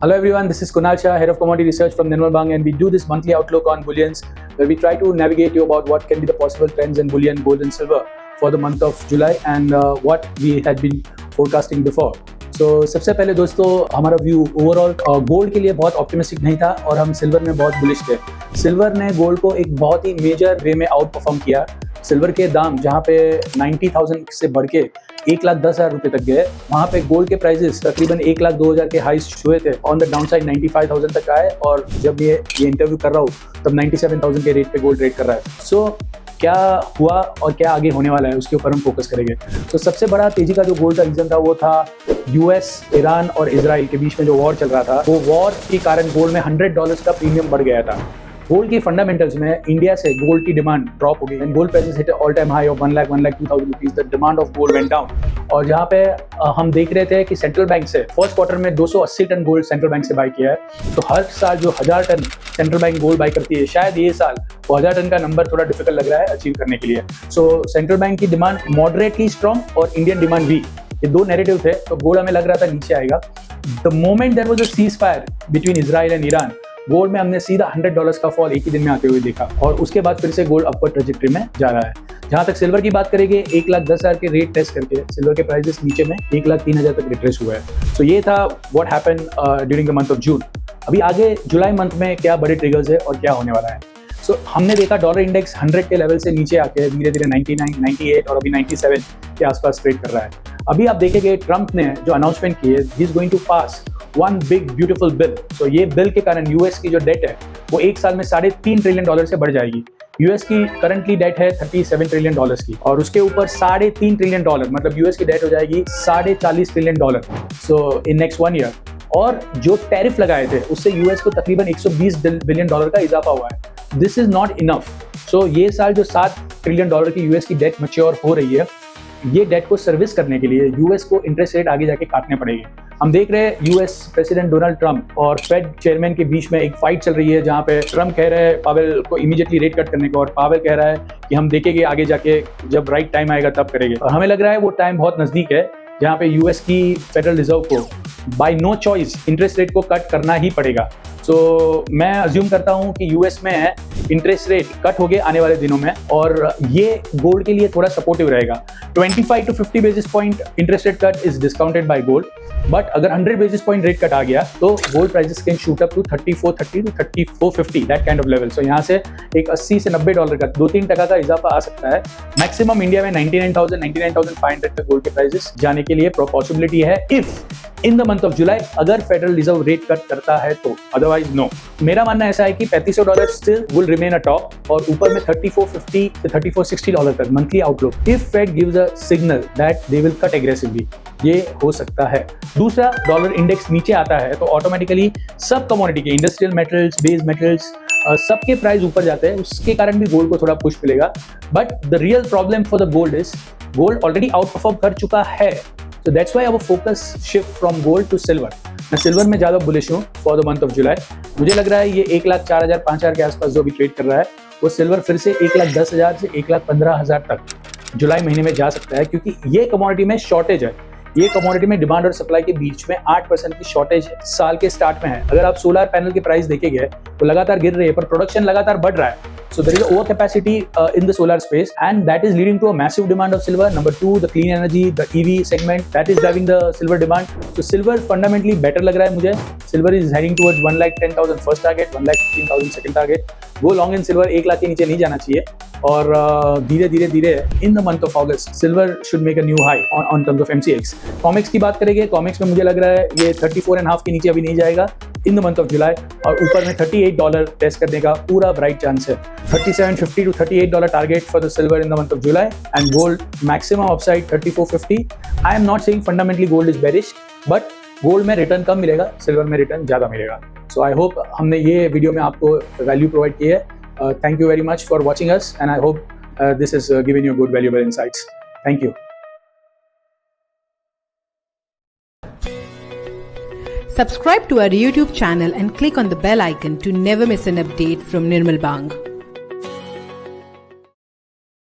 Hello everyone, this is Kunal Shah, Head of Commodity Research from Nirmal Bang, and we do this monthly outlook on bullions where we try to navigate you about what can be the possible trends in bullion, gold and silver for the month of July and what we had been forecasting before. So सबसे पहले दोस्तों हमारा view overall gold के लिए बहुत optimistic नहीं था और हम सिल्वर में बहुत बुलिश थे। सिल्वर ने गोल्ड को एक बहुत ही मेजर वे में आउट परफॉर्म किया। सिल्वर के दाम जहाँ पे 90,000 से बढ़ के 1,10,000 रुपये तक गए, वहाँ पे गोल्ड के प्राइसेस तकरीबन 1,02,000 के हाईस छुए थे। ऑन द डाउन साइड 95,000 तक आए और जब ये इंटरव्यू कर रहा हूँ तब 97,000 के रेट पे गोल्ड ट्रेड कर रहा है। सो क्या हुआ और क्या आगे होने वाला है उसके ऊपर हम फोकस करेंगे। तो सबसे बड़ा तेजी का जो गोल्ड का रीजन था वो था यूएस, ईरान और इजराइल के बीच में जो वॉर चल रहा था, वो वॉर के कारण गोल्ड में $100 का प्रीमियम बढ़ गया था। गोल्ड की फंडामेंटल्स में इंडिया से गोल्ड की डिमांड ड्रॉप हो गई and gold prices hit all time high of 1,02,000 rupees. The demand of gold went down और जहाँ पे हम देख रहे थे कि सेंट्रल बैंक से फर्स्ट क्वार्टर में 280 टन गोल्ड सेंट्रल बैंक से बाय किया है। तो हर साल जो 1000 ton central bank gold buy करती है, शायद ये साल वो 1000 टन का नंबर थोड़ा डिफिकल्ट लग रहा है अचीव करने के लिए। सो सेंट्रल बैंक की डिमांड मॉडरेटली स्ट्रॉन्ग और इंडियन डिमांड वीक, ये दो नैरेटिव थे। तो गोल्ड हमें लग रहा था नीचे आएगा। The moment there was a cease fire between Israel and Iran, gold में हमने सीधा $100 का फॉल एक ही दिन में आते हुए देखा और उसके बाद फिर से गोल्ड अपवर्ड ट्रेजेक्टरी में जा रहा है। जहां तक सिल्वर की बात करेंगे, 1,10,000 के रेट टेस्ट करके सिल्वर के प्राइसेस नीचे में 1,03,000 तक रिट्रेस हुआ है। सो ये था what happened during the month of June. अभी आगे जुलाई मंथ में क्या बड़े ट्रिगर्स है और क्या होने वाला है। सो हमने देखा डॉलर इंडेक्स 100 के लेवल से नीचे आके धीरे धीरे 99, 98 और अभी 97 के आसपास ट्रेड कर रहा है। अभी आप देखेंगे ट्रंप ने जो अनाउंसमेंट की है, he is going to pass one big beautiful bill. तो ये बिल के कारण यूएस की जो डेट है वो एक साल में $3.5 ट्रिलियन से बढ़ जाएगी। यूएस की करंटली डेट है $37 ट्रिलियन की और उसके ऊपर $3.5 ट्रिलियन, मतलब यूएस की डेट हो जाएगी $40 trillion. So in next 1 year. और जो टैरिफ लगाए थे उससे यूएस को तकरीबन $120 बिलियन का इजाफा हुआ है। This is not enough. So ये साल जो $7 ट्रिलियन की यूएस की डेट मैच्योर हो रही है, ये डेट को सर्विस करने के लिए यूएस को इंटरेस्ट रेट आगे जाके काटने पड़ेगी। हम देख रहे हैं यूएस प्रेसिडेंट डोनाल्ड ट्रंप और फेड चेयरमैन के बीच में एक फाइट चल रही है, जहां पे ट्रंप कह रहे हैं पावेल को इमीडिएटली रेट कट करने को और पावेल कह रहा है कि हम देखेंगे आगे जाके, जब राइट टाइम आएगा तब करेंगे। और हमें लग रहा है वो टाइम बहुत नजदीक है जहां पे यूएस की फेडरल रिजर्व को by no choice interest rate को कट करना ही पड़ेगा। सो मैं अज्यूम करता हूं कि यूएस में इंटरेस्ट रेट कट हो गए आने वाले दिनों में और ये गोल्ड के लिए थोड़ा सपोर्टिव रहेगा। 25 to 50 basis point interest rate cut is discounted by gold, but अगर 100 बेसिस पॉइंट रेट कट आ गया तो gold prices can shoot up to 3430 to 3450 that kind of level. So यहाँ से एक $80 से $90 का 2-3% का इजाफा आ सकता है। मैक्सिमम इंडिया में 99,500 तक गोल्ड के प्राइसेस जाने के लिए पॉसिबिलिटी है if in the month of July अगर फेडरल रिजर्व रेट कट करता है तो, अदरवाइज नो। मेरा मानना ऐसा है कि $3500 still will remain a top और ऊपर में $3450 से $3460 तक monthly outlook if Fed gives a signal that they will cut aggressively, ये हो सकता है। दूसरा, डॉलर इंडेक्स नीचे आता है तो ऑटोमेटिकली सब कमोडिटी के इंडस्ट्रियल मेटल्स, बेस मेटल्स, सबके प्राइस ऊपर जाते हैं, उसके कारण भी गोल्ड को थोड़ा पुश मिलेगा। But the real problem for the gold is gold already out perform कर चुका है। So that's why our focus shift from gold to silver. मैं सिल्वर में ज़्यादा बुलिश हूँ for the month of July. मुझे लग रहा है ये 1,04,000 5,000 के आसपास जो भी ट्रेड कर रहा है वो सिल्वर फिर से 1,10,000 से 1,15,000 तक जुलाई महीने में जा सकता है, क्योंकि ये कमोडिटी में शॉर्टेज है। ये कमोडिटी में डिमांड और सप्लाई के बीच में 8% की शॉर्टेज साल के स्टार्ट में है। अगर आप सोलर पैनल के प्राइस देखेंगे तो लगातार गिर रही है पर प्रोडक्शन लगातार बढ़ रहा है। So there is over capacity in the solar space and that is leading to a massive demand of silver. Number 2, the clean energy, the EV segment, that is driving the silver demand. So silver fundamentally better लग रहा है मुझे। Silver is heading towards 1,10,000 first target, 1,15,000 second target. Go long in silver, 1 lakh के नीचे नहीं जाना चाहिए और धीरे धीरे in the month of August silver should make a new high on terms of MCX. Comics की बात करेंगे, कॉमिक्स में मुझे लग रहा है ये 34.5 के नीचे अभी नहीं जाएगा in the month of July और ऊपर में $38 टेस्ट करने का पूरा ब्राइट चांस है। $37.50 to $38 target for the silver in the month of July and gold maximum upside $34.50। I am not saying fundamentally gold is bearish, but gold में return कम मिलेगा, silver में रिटर्न ज़्यादा मिलेगा। सो आई होप हमने ये video में आपको वैल्यू प्रोवाइड की है। Thank you very much for watching us and I hope this is giving you good valuable insights. Thank you. Subscribe to our YouTube channel and click on the bell icon to never miss an update from Nirmal Bang.